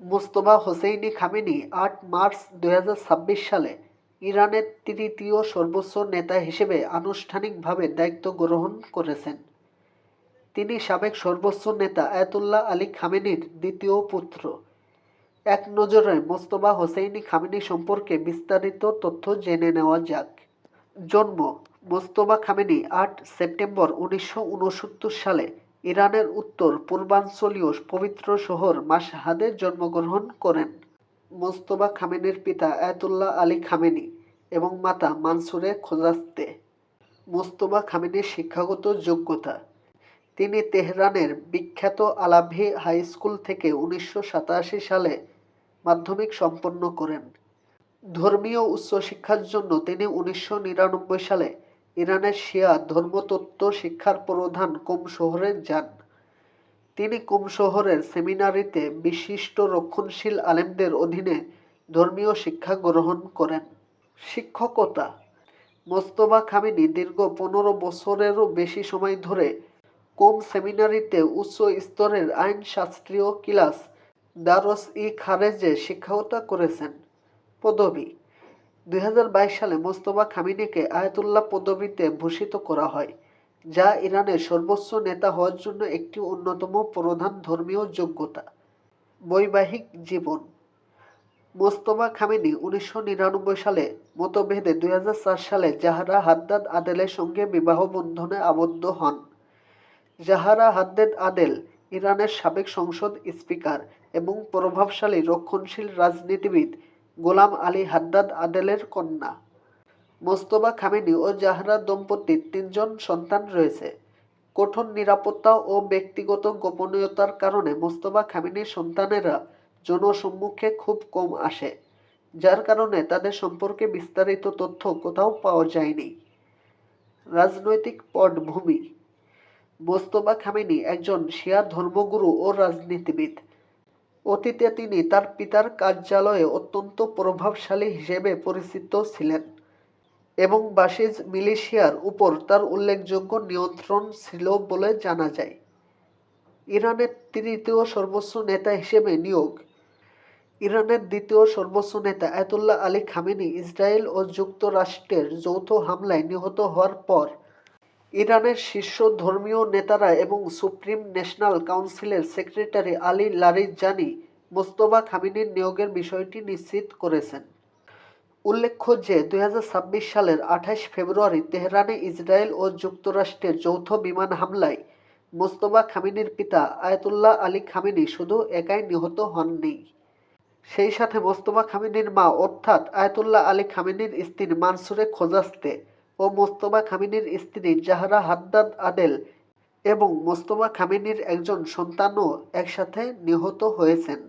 Mostafa Hosseini Khamenei ৮ March ২০২৬ সালে ইরানের তৃতীয় সর্বোচ্চ নেতা হিসেবে আনুষ্ঠানিকভাবে দায়িত্ব গ্রহণ করেছেন। তিনি সাবেক সর্বোচ্চ নেতা আয়াতুল্লাহ আলী খামেনির দ্বিতীয় পুত্র। এক নজরে মোস্তফা হোসেইনি খামেনি সম্পর্কে বিস্তারিত তথ্য জেনে নেওয়া যাক। জন্ম: মোস্তফা খামেনি ৮ সেপ্টেম্বর ১৯৬৯ সালে ইরানের উত্তর পূর্বাঞ্চলীয় পবিত্র শহর মাশহাদে জন্মগ্রহণ করেন। মোস্তফা খামেনির পিতা আয়াতুল্লাহ আলী খামেনি এবং মাতা মানসুরে খোজাস্তে। মোস্তফা খামেনির শিক্ষাগত যোগ্যতা: তিনি তেহরানের বিখ্যাত আলাভি হাই স্কুল থেকে ১৯৮৭ সালে মাধ্যমিক সম্পন্ন করেন। ধর্মীয় উচ্চশিক্ষার জন্য তিনি ১৯৯৯ সালে ইরানের শিয়া ধর্মতত্ত্ব শিক্ষার প্রধান কুম শহরে যান। তিনি কুম শহরের সেমিনারিতে বিশিষ্ট রক্ষণশীল আলেমদের অধীনে ধর্মীয় শিক্ষা গ্রহণ করেন। শিক্ষকতা: মোস্তফা খামেনি দীর্ঘ ১৫ বছরেরও বেশি সময় ধরে কুম সেমিনারিতে উচ্চ স্তরের আইনশাস্ত্রীয় ক্লাস দারস-ই-খারেজে শিক্ষকতা করেছেন। পদবি: ২০২২ সালে মোস্তফা খামেনিকে আয়াতুল্লাহ পদবিতে ভূষিত করা হয়, যা ইরানের সর্বোচ্চ নেতা হওয়ার জন্য একটি অন্যতম প্রধান ধর্মীয় যোগ্যতা। বৈবাহিক জীবন: মোস্তফা খামেনি ১৯৯৯ সালে মতভেদে ২০০৪ সালে জাহরা হাদ্দাদ আদেলের সঙ্গে বিবাহ বন্ধনে আবদ্ধ হন। জাহরা হাদ্দাদ আদেল ইরানের সাবেক সংসদ স্পিকার এবং প্রভাবশালী রক্ষণশীল রাজনীতিবিদ গোলাম আলী হাদ্দাদ আদেলের কন্যা। মোস্তফা খামেনি ও জাহরা দম্পতির ৩ জন সন্তান রয়েছে। কঠোর নিরাপত্তা ও ব্যক্তিগত গোপনীয়তার কারণে মোস্তফা খামেনির সন্তানেরা জনসম্মুখে খুব কম আসে, যার কারণে তাদের সম্পর্কে বিস্তারিত তথ্য কোথাও পাওয়া যায়নি। রাজনৈতিক পটভূমি: মোস্তফা খামেনি একজন শিয়া ধর্মগুরু ও রাজনীতিবিদ। অতীতে তিনি তার পিতার কার্যালয়ে অত্যন্ত প্রভাবশালী হিসেবে পরিচিত ছিলেন এবং বাশিজ মিলিশিয়ার উপর তার উল্লেখযোগ্য নিয়ন্ত্রণ ছিল বলে জানা যায়। ইরানের তৃতীয় সর্বোচ্চ নেতা হিসেবে নিয়োগ: ইরানের দ্বিতীয় সর্বোচ্চ নেতা আয়াতুল্লাহ আলী খামেনি ইসরায়েল ও যুক্তরাষ্ট্রের যৌথ হামলায় নিহত হওয়ার পর ইরানের শীর্ষ ধর্মীয় নেতারা এবং সুপ্রিম ন্যাশনাল কাউন্সিলের সেক্রেটারি আলী লারিজানি মোস্তফা খামেনির নিয়োগের বিষয়টি নিশ্চিত করেছেন। উল্লেখ্য যে ২০২৬ সালের ২৮ ফেব্রুয়ারি তেহরানে ইসরায়েল ও যুক্তরাষ্ট্রের যৌথ বিমান হামলায় মোস্তফা খামেনির পিতা আয়াতুল্লাহ আলী খামেনি শুধু একাই নিহত হননি। সেই সাথে মোস্তফা খামেনির মা অর্থাৎ আয়াতুল্লাহ আলী খামেনির স্ত্রী মানসুরে খোজাস্তে ও মোস্তফা খামেনির স্ত্রী জাহরা হাদ্দাদ আদেল এবং মোস্তফা খামেনির একজন সন্তানও একসাথে নিহত হয়েছেন।